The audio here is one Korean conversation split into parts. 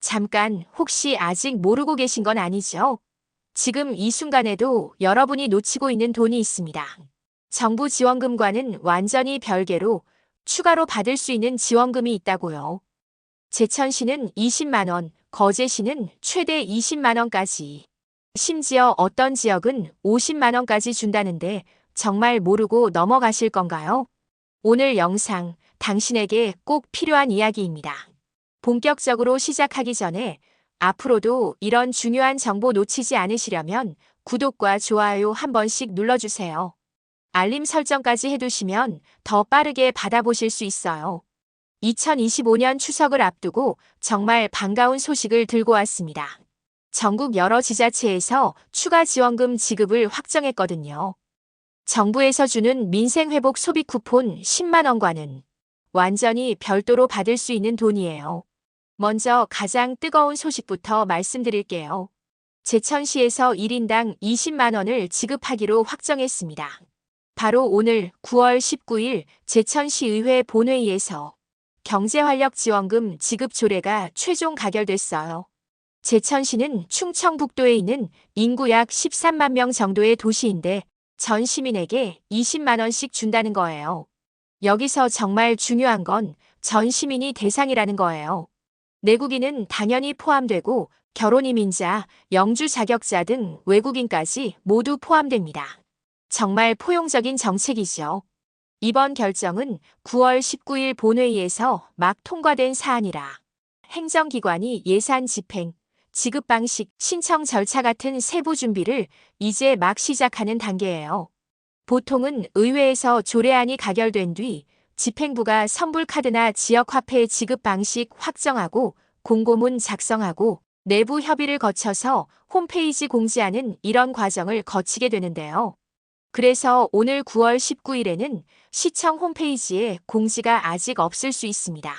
잠깐, 혹시 아직 모르고 계신 건 아니죠? 지금 이 순간에도 여러분이 놓치고 있는 돈이 있습니다. 정부 지원금과는 완전히 별개로 추가로 받을 수 있는 지원금이 있다고요. 제천시는 20만 원, 거제시는 최대 20만 원까지. 심지어 어떤 지역은 50만 원까지 준다는데 정말 모르고 넘어가실 건가요? 오늘 영상 당신에게 꼭 필요한 이야기입니다. 본격적으로 시작하기 전에 앞으로도 이런 중요한 정보 놓치지 않으시려면 구독과 좋아요 한 번씩 눌러주세요. 알림 설정까지 해두시면 더 빠르게 받아보실 수 있어요. 2025년 추석을 앞두고 정말 반가운 소식을 들고 왔습니다. 전국 여러 지자체에서 추가 지원금 지급을 확정했거든요. 정부에서 주는 민생회복 소비 쿠폰 10만 원과는 완전히 별도로 받을 수 있는 돈이에요. 먼저 가장 뜨거운 소식부터 말씀드릴게요. 제천시에서 1인당 20만 원을 지급하기로 확정했습니다. 바로 오늘 9월 19일 제천시의회 본회의에서 경제활력지원금 지급 조례가 최종 가결됐어요. 제천시는 충청북도에 있는 인구 약 13만 명 정도의 도시인데 전 시민에게 20만 원씩 준다는 거예요. 여기서 정말 중요한 건 전 시민이 대상이라는 거예요. 내국인은 당연히 포함되고 결혼 이민자, 영주 자격자 등 외국인까지 모두 포함됩니다. 정말 포용적인 정책이죠. 이번 결정은 9월 19일 본회의에서 막 통과된 사안이라 행정기관이 예산 집행, 지급 방식, 신청 절차 같은 세부 준비를 이제 막 시작하는 단계예요. 보통은 의회에서 조례안이 가결된 뒤 집행부가 선불카드나 지역화폐 지급 방식 확정하고 공고문 작성하고 내부 협의를 거쳐서 홈페이지 공지하는 이런 과정을 거치게 되는데요. 그래서 오늘 9월 19일에는 시청 홈페이지에 공지가 아직 없을 수 있습니다.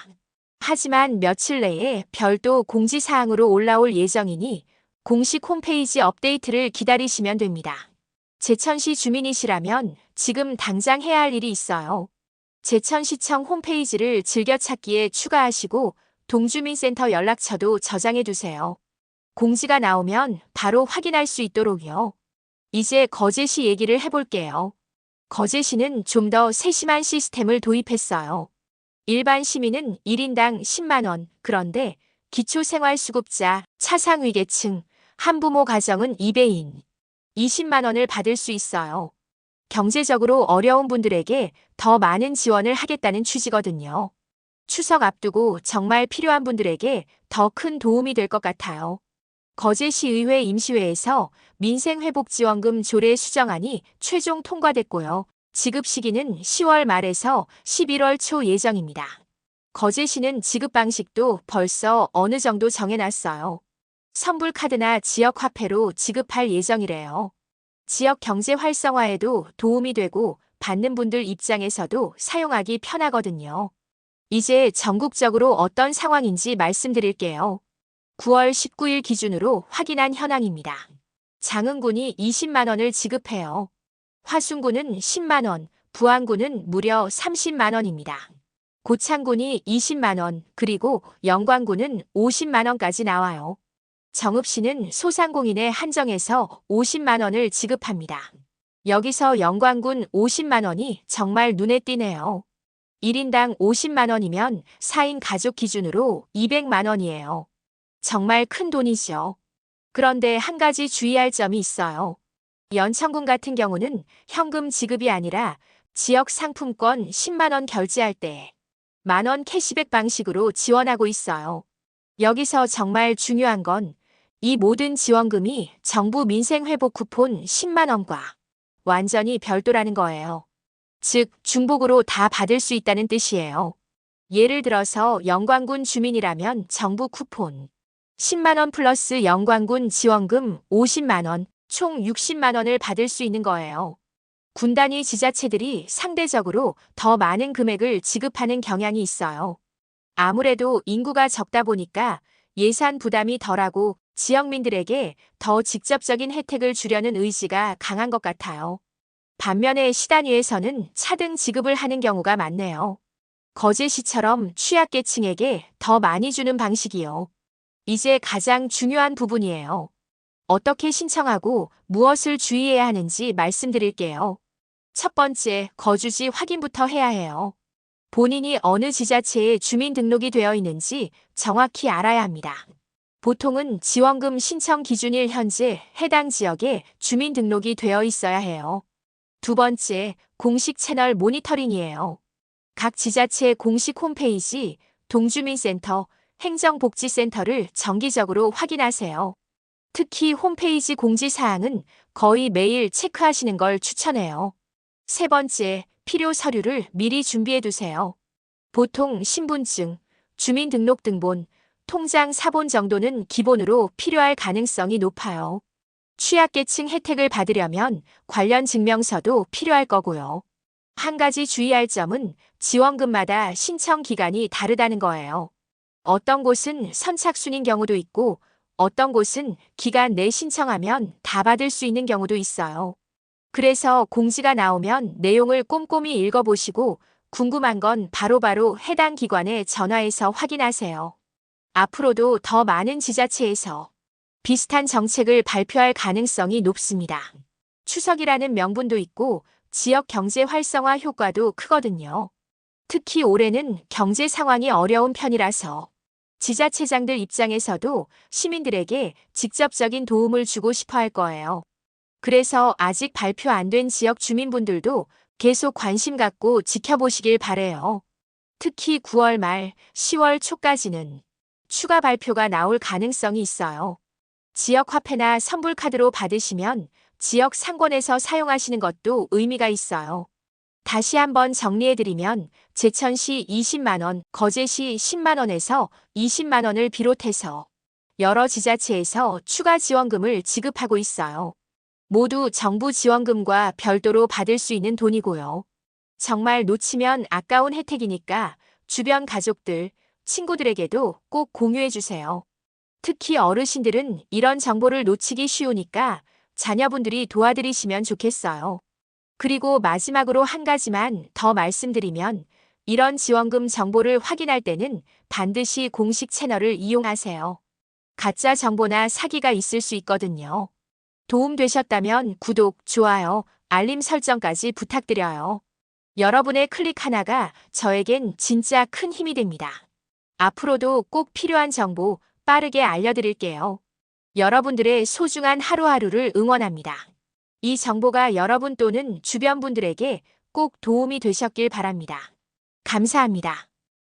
하지만 며칠 내에 별도 공지사항으로 올라올 예정이니 공식 홈페이지 업데이트를 기다리시면 됩니다. 제천시 주민이시라면 지금 당장 해야 할 일이 있어요. 제천시청 홈페이지를 즐겨찾기에 추가하시고 동주민센터 연락처도 저장해두세요. 공지가 나오면 바로 확인할 수 있도록요. 이제 거제시 얘기를 해볼게요. 거제시는 좀 더 세심한 시스템을 도입했어요. 일반 시민은 1인당 10만 원, 그런데 기초생활수급자, 차상위계층, 한부모 가정은 2배인 20만 원을 받을 수 있어요. 경제적으로 어려운 분들에게 더 많은 지원을 하겠다는 취지거든요. 추석 앞두고 정말 필요한 분들에게 더 큰 도움이 될 것 같아요. 거제시의회 임시회에서 민생회복지원금 조례 수정안이 최종 통과됐고요. 지급 시기는 10월 말에서 11월 초 예정입니다. 거제시는 지급 방식도 벌써 어느 정도 정해놨어요. 선불카드나 지역화폐로 지급할 예정이래요. 지역 경제 활성화에도 도움이 되고 받는 분들 입장에서도 사용하기 편하거든요. 이제 전국적으로 어떤 상황인지 말씀드릴게요. 9월 19일 기준으로 확인한 현황입니다. 장흥군이 20만 원을 지급해요. 화순군은 10만 원, 부안군은 무려 30만 원입니다. 고창군이 20만 원, 그리고 영광군은 50만 원까지 나와요. 정읍시는 소상공인에 한정해서 50만 원을 지급합니다. 여기서 영광군 50만 원이 정말 눈에 띄네요. 1인당 50만 원이면 4인 가족 기준으로 200만 원이에요. 정말 큰 돈이죠. 그런데 한 가지 주의할 점이 있어요. 연천군 같은 경우는 현금 지급이 아니라 지역 상품권 10만 원 결제할 때 만 원 캐시백 방식으로 지원하고 있어요. 여기서 정말 중요한 건 이 모든 지원금이 정부 민생회복 쿠폰 10만 원과 완전히 별도라는 거예요. 즉, 중복으로 다 받을 수 있다는 뜻이에요. 예를 들어서 영광군 주민이라면 정부 쿠폰 10만 원 플러스 영광군 지원금 50만 원, 총 60만 원을 받을 수 있는 거예요. 군 단위 지자체들이 상대적으로 더 많은 금액을 지급하는 경향이 있어요. 아무래도 인구가 적다 보니까 예산 부담이 덜하고 지역민들에게 더 직접적인 혜택을 주려는 의지가 강한 것 같아요. 반면에 시단위에서는 차등 지급을 하는 경우가 많네요. 거제시처럼 취약계층에게 더 많이 주는 방식이요. 이제 가장 중요한 부분이에요. 어떻게 신청하고 무엇을 주의해야 하는지 말씀드릴게요. 첫 번째, 거주지 확인부터 해야 해요. 본인이 어느 지자체에 주민등록이 되어 있는지 정확히 알아야 합니다. 보통은 지원금 신청 기준일 현재 해당 지역에 주민등록이 되어 있어야 해요. 두 번째, 공식 채널 모니터링이에요. 각 지자체 공식 홈페이지, 동주민센터, 행정복지센터를 정기적으로 확인하세요. 특히 홈페이지 공지사항은 거의 매일 체크하시는 걸 추천해요. 세 번째, 필요 서류를 미리 준비해 두세요. 보통 신분증, 주민등록등본, 통장 사본 정도는 기본으로 필요할 가능성이 높아요. 취약계층 혜택을 받으려면 관련 증명서도 필요할 거고요. 한 가지 주의할 점은 지원금마다 신청 기간이 다르다는 거예요. 어떤 곳은 선착순인 경우도 있고 어떤 곳은 기간 내 신청하면 다 받을 수 있는 경우도 있어요. 그래서 공지가 나오면 내용을 꼼꼼히 읽어보시고 궁금한 건 바로바로 해당 기관에 전화해서 확인하세요. 앞으로도 더 많은 지자체에서 비슷한 정책을 발표할 가능성이 높습니다. 추석이라는 명분도 있고 지역 경제 활성화 효과도 크거든요. 특히 올해는 경제 상황이 어려운 편이라서 지자체장들 입장에서도 시민들에게 직접적인 도움을 주고 싶어 할 거예요. 그래서 아직 발표 안 된 지역 주민분들도 계속 관심 갖고 지켜보시길 바래요. 특히 9월 말, 10월 초까지는 추가 발표가 나올 가능성이 있어요. 지역 화폐나 선불카드로 받으시면 지역 상권에서 사용하시는 것도 의미가 있어요. 다시 한번 정리해드리면 제천시 20만 원, 거제시 10만 원에서 20만 원을 비롯해서 여러 지자체에서 추가 지원금을 지급하고 있어요. 모두 정부 지원금과 별도로 받을 수 있는 돈이고요. 정말 놓치면 아까운 혜택이니까 주변 가족들, 친구들에게도 꼭 공유해주세요. 특히 어르신들은 이런 정보를 놓치기 쉬우니까 자녀분들이 도와드리시면 좋겠어요. 그리고 마지막으로 한 가지만 더 말씀드리면 이런 지원금 정보를 확인할 때는 반드시 공식 채널을 이용하세요. 가짜 정보나 사기가 있을 수 있거든요. 도움 되셨다면 구독, 좋아요, 알림 설정까지 부탁드려요. 여러분의 클릭 하나가 저에겐 진짜 큰 힘이 됩니다. 앞으로도 꼭 필요한 정보 빠르게 알려드릴게요. 여러분들의 소중한 하루하루를 응원합니다. 이 정보가 여러분 또는 주변 분들에게 꼭 도움이 되셨길 바랍니다. 감사합니다.